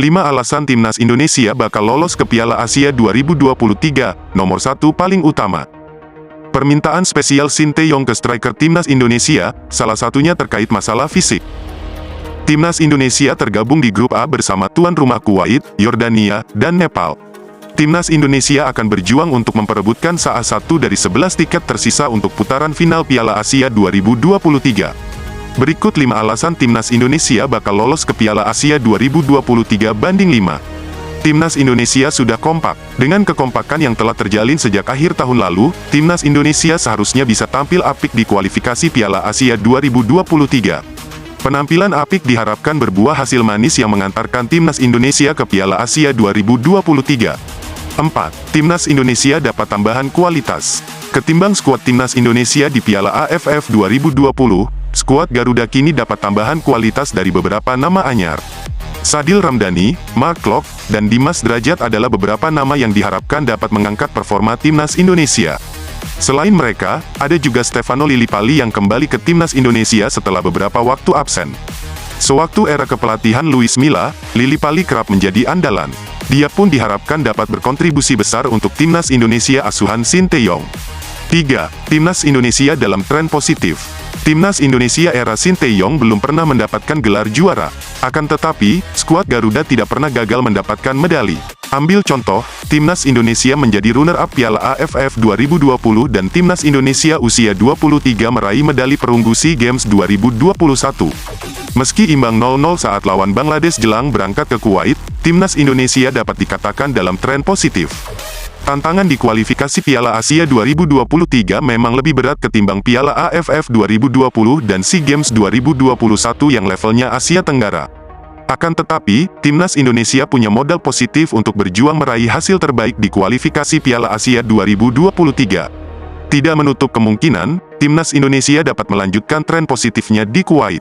5 alasan Timnas Indonesia bakal lolos ke Piala Asia 2023. Nomor 1 paling utama. Permintaan spesial Sinteyong ke striker Timnas Indonesia, salah satunya terkait masalah fisik. Timnas Indonesia tergabung di grup A bersama tuan rumah Kuwait, Yordania, dan Nepal. Timnas Indonesia akan berjuang untuk memperebutkan salah satu dari 11 tiket tersisa untuk putaran final Piala Asia 2023. Berikut 5 alasan Timnas Indonesia bakal lolos ke Piala Asia 2023 banding 5. Timnas Indonesia sudah kompak. Dengan kekompakan yang telah terjalin sejak akhir tahun lalu, Timnas Indonesia seharusnya bisa tampil apik di kualifikasi Piala Asia 2023. Penampilan apik diharapkan berbuah hasil manis yang mengantarkan Timnas Indonesia ke Piala Asia 2023. 4. Timnas Indonesia dapat tambahan kualitas. Ketimbang skuad Timnas Indonesia di Piala AFF 2020, skuad Garuda kini dapat tambahan kualitas dari beberapa nama anyar. Sadil Ramdhani, Mark Klok, dan Dimas Derajat adalah beberapa nama yang diharapkan dapat mengangkat performa Timnas Indonesia. Selain mereka, ada juga Stefano Lillipali yang kembali ke Timnas Indonesia setelah beberapa waktu absen. Sewaktu era kepelatihan Luis Milla, Lillipali kerap menjadi andalan. Dia pun diharapkan dapat berkontribusi besar untuk Timnas Indonesia asuhan Sinteyong. 3. Timnas Indonesia dalam tren positif. Timnas Indonesia era Sinteyong belum pernah mendapatkan gelar juara. Akan tetapi, skuad Garuda tidak pernah gagal mendapatkan medali. Ambil contoh, Timnas Indonesia menjadi runner-up Piala AFF 2020 dan Timnas Indonesia usia 23 meraih medali perunggu SEA Games 2021. Meski imbang 0-0 saat lawan Bangladesh jelang berangkat ke Kuwait, Timnas Indonesia dapat dikatakan dalam tren positif. Tantangan di kualifikasi Piala Asia 2023 memang lebih berat ketimbang Piala AFF 2020 dan SEA Games 2021 yang levelnya Asia Tenggara. Akan tetapi, Timnas Indonesia punya modal positif untuk berjuang meraih hasil terbaik di kualifikasi Piala Asia 2023. Tidak menutup kemungkinan, Timnas Indonesia dapat melanjutkan tren positifnya di Kuwait.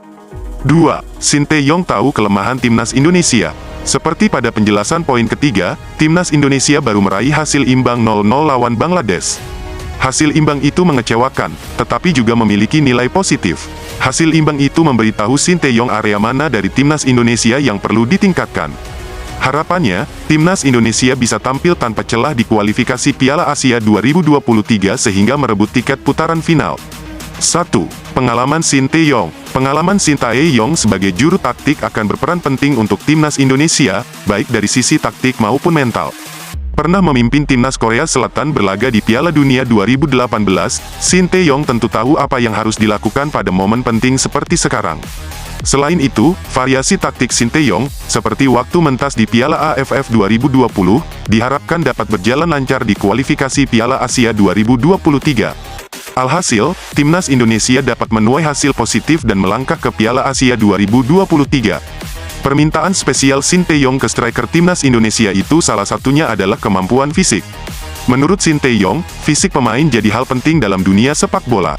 2. Sinteyong tahu kelemahan Timnas Indonesia. Seperti pada penjelasan poin ketiga, Timnas Indonesia baru meraih hasil imbang 0-0 lawan Bangladesh. Hasil imbang itu mengecewakan, tetapi juga memiliki nilai positif. Hasil imbang itu memberitahu Sinteyong area mana dari Timnas Indonesia yang perlu ditingkatkan. Harapannya, Timnas Indonesia bisa tampil tanpa celah di kualifikasi Piala Asia 2023 sehingga merebut tiket putaran final. 1. Pengalaman Sinteyong. Pengalaman Sinteyong sebagai juru taktik akan berperan penting untuk Timnas Indonesia, baik dari sisi taktik maupun mental. Pernah memimpin Timnas Korea Selatan berlaga di Piala Dunia 2018, Sinteyong tentu tahu apa yang harus dilakukan pada momen penting seperti sekarang. Selain itu, variasi taktik Sinteyong, seperti waktu mentas di Piala AFF 2020, diharapkan dapat berjalan lancar di kualifikasi Piala Asia 2023. Alhasil, Timnas Indonesia dapat menuai hasil positif dan melangkah ke Piala Asia 2023. Permintaan spesial Sinteyong ke striker Timnas Indonesia itu salah satunya adalah kemampuan fisik. Menurut Sinteyong, fisik pemain jadi hal penting dalam dunia sepak bola.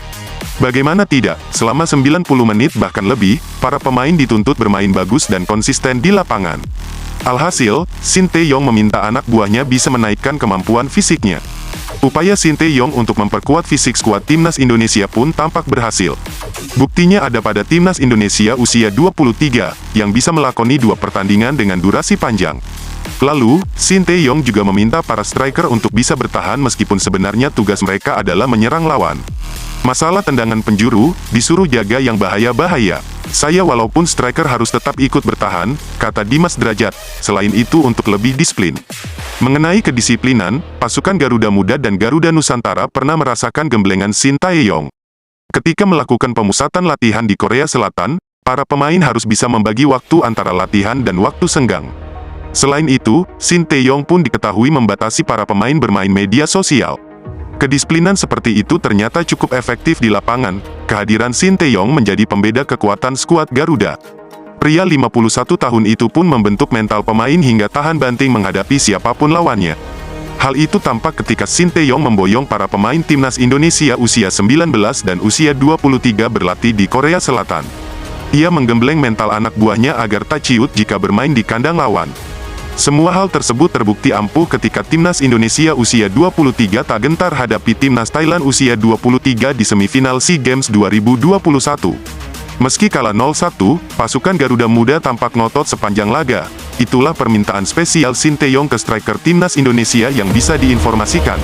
Bagaimana tidak, selama 90 menit bahkan lebih, para pemain dituntut bermain bagus dan konsisten di lapangan. Alhasil, Sinteyong meminta anak buahnya bisa menaikkan kemampuan fisiknya. Upaya Sinteyong untuk memperkuat fisik skuad Timnas Indonesia pun tampak berhasil. Buktinya ada pada Timnas Indonesia usia 23, yang bisa melakoni 2 pertandingan dengan durasi panjang. Lalu, Sinteyong juga meminta para striker untuk bisa bertahan meskipun sebenarnya tugas mereka adalah menyerang lawan. Masalah tendangan penjuru, disuruh jaga yang bahaya-bahaya. Saya walaupun striker harus tetap ikut bertahan, kata Dimas Derajat, selain itu untuk lebih disiplin. Mengenai kedisiplinan, pasukan Garuda Muda dan Garuda Nusantara pernah merasakan gemblengan Sinteyong. Ketika melakukan pemusatan latihan di Korea Selatan, para pemain harus bisa membagi waktu antara latihan dan waktu senggang. Selain itu, Sinteyong pun diketahui membatasi para pemain bermain media sosial. Kedisiplinan seperti itu ternyata cukup efektif di lapangan. Kehadiran Sinteyong menjadi pembeda kekuatan skuad Garuda. Pria 51 tahun itu pun membentuk mental pemain hingga tahan banting menghadapi siapapun lawannya. Hal itu tampak ketika Sinteyong memboyong para pemain Timnas Indonesia usia 19 dan usia 23 berlatih di Korea Selatan. Ia menggembleng mental anak buahnya agar tak ciut jika bermain di kandang lawan. Semua hal tersebut terbukti ampuh ketika Timnas Indonesia usia 23 tak gentar hadapi Timnas Thailand usia 23 di semifinal SEA Games 2021. Meski kalah 0-1, pasukan Garuda Muda tampak ngotot sepanjang laga. Itulah permintaan spesial Sinteyong ke striker timnas Indonesia yang bisa diinformasikan.